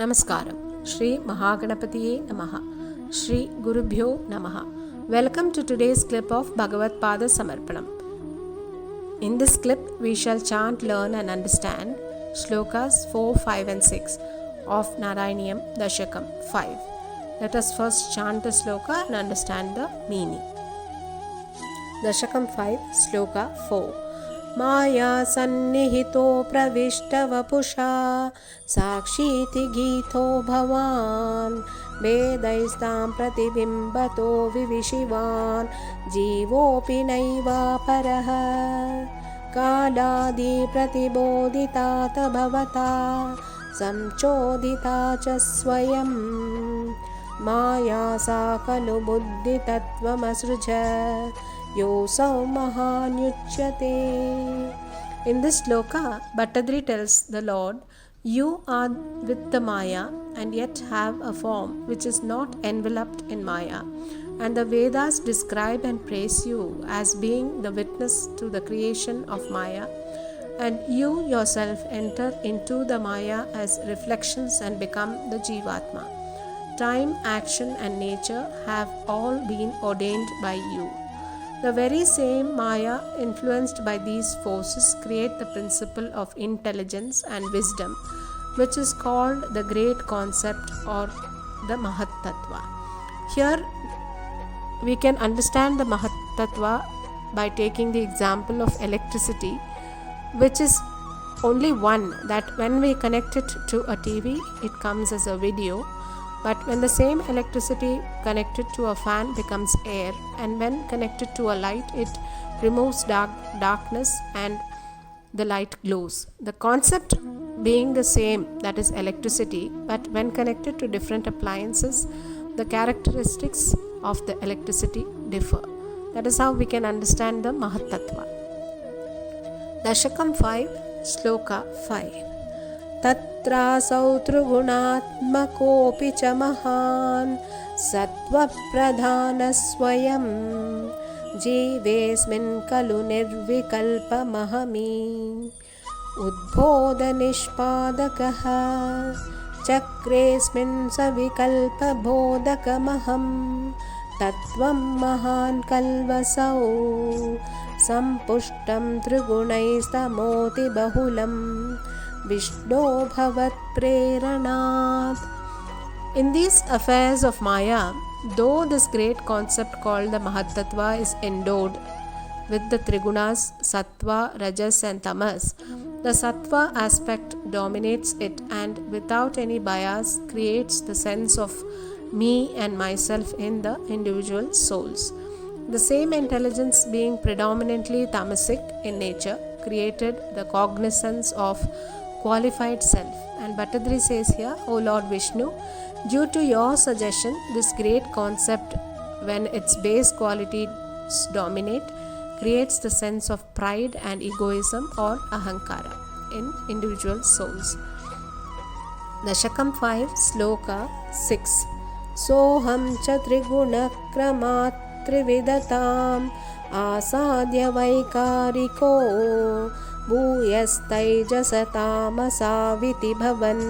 Namaskaram. Shri Mahaganapatiye Namaha. Shri Gurubhyo Namaha. Welcome to today's clip of Bhagavad Pada Samarpanam. In this clip, we shall chant, learn and understand Shlokas 4, 5 and 6 of Narayaniam Dashakam 5. Let us first chant the sloka and understand the meaning. Dashakam 5, Sloka 4. Maya sannihito pravishtavapusha sakshiti gito bhavan vedaistam pratibimbato vivishivan jivopi naiva paraha kaladi pratiboditata bhavata samchodita cha swayam maya sa kalu buddhi tattvamasruja Yosau Mahanyuchyate. In this sloka, Bhattadri tells the Lord, you are with the Maya and yet have a form which is not enveloped in Maya. And the Vedas describe and praise you as being the witness to the creation of Maya. And you yourself enter into the Maya as reflections and become the Jivatma. Time, action and nature have all been ordained by you. The very same Maya, influenced by these forces, create the principle of intelligence and wisdom, which is called the great concept or the Mahat Tattva. Here we can understand the Mahat Tattva by taking the example of electricity, which is only one, that when we connect it to a TV, it comes as a video. But when the same electricity connected to a fan becomes air, and when connected to a light, it removes darkness and the light glows. The concept being the same, that is electricity, but when connected to different appliances, the characteristics of the electricity differ. That is how we can understand the Mahat Tattva. Dashakam 5, Shloka 5. तत्रासौ त्रिगुणात्मकोऽपि च महान् सत्त्वप्रधानस्वयं जीवेऽस्मिन् खलु निर्विकल्पमहमी उद्बोधनिष्पादकः चक्रेऽस्मिन् सविकल्पबोधकमहं तत्त्वं महान् कल्वसौ सम्पुष्टं त्रिगुणैस्तमोतिबहुलम् Vishno Bhavat Preranat. In these affairs of Maya, though this great concept called the Mahat Tattva is endowed with the Trigunas, Sattva, Rajas and Tamas, the Sattva aspect dominates it and without any bias creates the sense of me and myself in the individual souls. The same intelligence being predominantly tamasic in nature created the cognizance of qualified self. And Bhattadri says here, O Lord Vishnu, due to your suggestion, this great concept, when its base qualities dominate, creates the sense of pride and egoism or ahankara in individual souls. Dashakam 5, Sloka 6. Soham cha triguna kramat trividatam asadya vaikariko भूयस्तैजसतामसाविति भवन्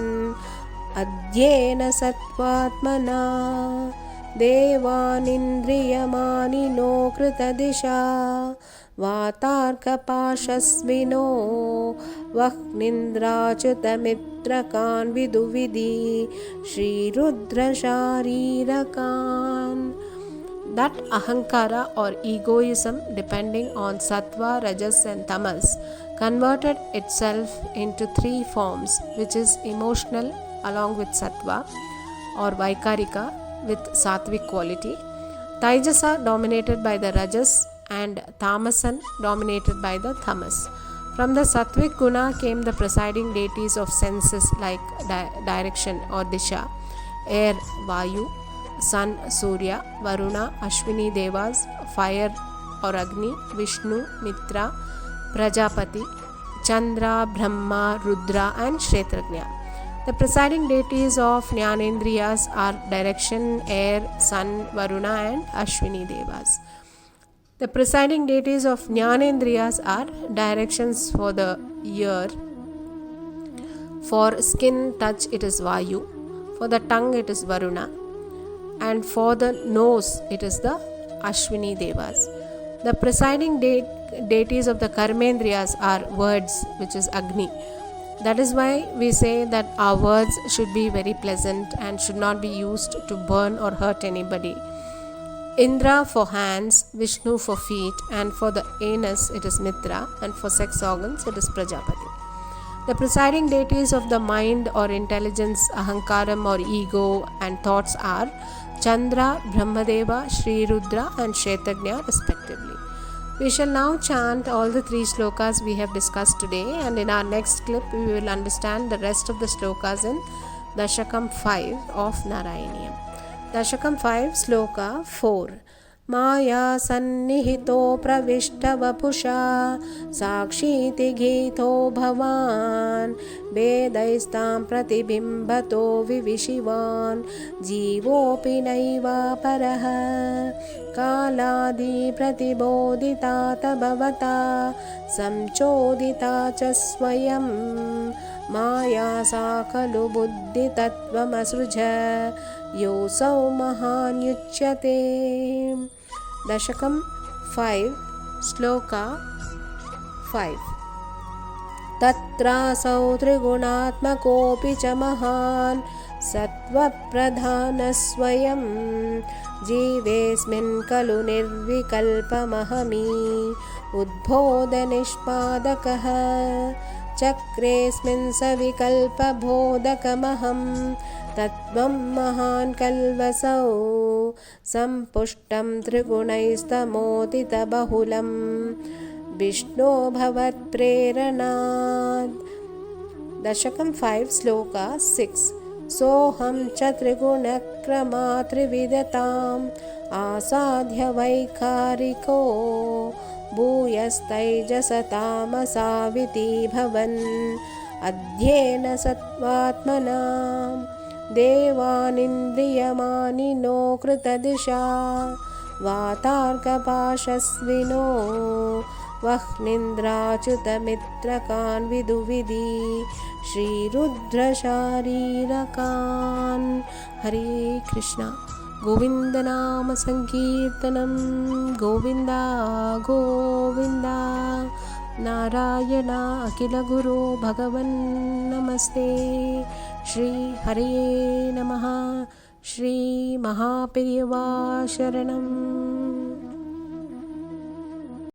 अद्येन सत्त्वात्मना देवानिन्द्रियमानिनो कृतदिशा वातार्कपाशस्विनो वह्निन्द्राच्युतमित्रकान् विदुविदि श्रीरुद्रशारीरकान्. That ahankara or egoism, depending on sattva, rajas and tamas, converted itself into three forms, which is emotional along with sattva or vaikarika with sattvic quality, taijasa dominated by the rajas and tamasan dominated by the tamas. From the sattvic guna came the presiding deities of senses like direction or disha, air, vayu, Sun, Surya, Varuna, Ashwini Devas, fire or Agni, Vishnu, Mitra, Prajapati, Chandra, Brahma, Rudra and Kshetrajna. The presiding deities of Jnanendriyas are direction, air, Sun, Varuna and Ashwini Devas. The presiding deities of Jnanendriyas are directions for the ear. For skin touch it is Vayu. For the tongue it is Varuna, and for the nose it is the Ashwini Devas. The presiding deities of the Karmendriyas are words, which is Agni. That is why we say that our words should be very pleasant and should not be used to burn or hurt anybody. Indra for hands, Vishnu for feet, and for the anus it is Mitra, and for sex organs it is Prajapati. The presiding deities of the mind or intelligence, Ahankaram or ego, and thoughts are Chandra, Brahmadeva, Sri Rudra, and Shetagnya respectively. We shall now chant all the 3 slokas we have discussed today, and in our next clip we will understand the rest of the slokas in Dashakam 5 of Narayaniyam. Dashakam 5, Sloka 4. Maya sannihito pravishtavapusha sakshiti gito bhavan vedaistam pratibimbato vivishivan jivopi naiva paraha kaladi pratibodita tabhavata samchodita cha swayam maya sa kalu buddhi tattvamasruja yosau mahanyuchyate. Dashakam 5, Sloka 5. Tatrasau triguణాత్మకోపి చ మహాన్ సత్వప్రధానస్వయం జీవేస్మిన్ ఖలు నిర్వికల్పమహమి ఉద్బోధనిష్పాదకః చక్రేస్మిన్ సవికల్పబోధకమహం तत्त्वं महान् कल्वसौ सम्पुष्टं त्रिगुणैस्तमोदितबहुलं विष्णो भवत्प्रेरणात्. Dashakam 5, Sloka 6. Soham cha trigunakrama trividatam asadhya vaikhariko bhuyastaijasatamasaviti bhavan adhyena satvatmanam देवानिन्द्रियमानिनो कृतदिशा वातार्कपाशस्विनो वह्निन्द्राच्युतमित्रकान् विदुविधि श्रीरुद्रशारीरकान्. हरे कृष्णा. गोविन्द नाम संकीर्तनं गोविन्दा गोविन्दा. नारायण अखिल गुरो भगवन् नमस्ते. श्री हरे नमः. श्री महापेरिवा शरणम्.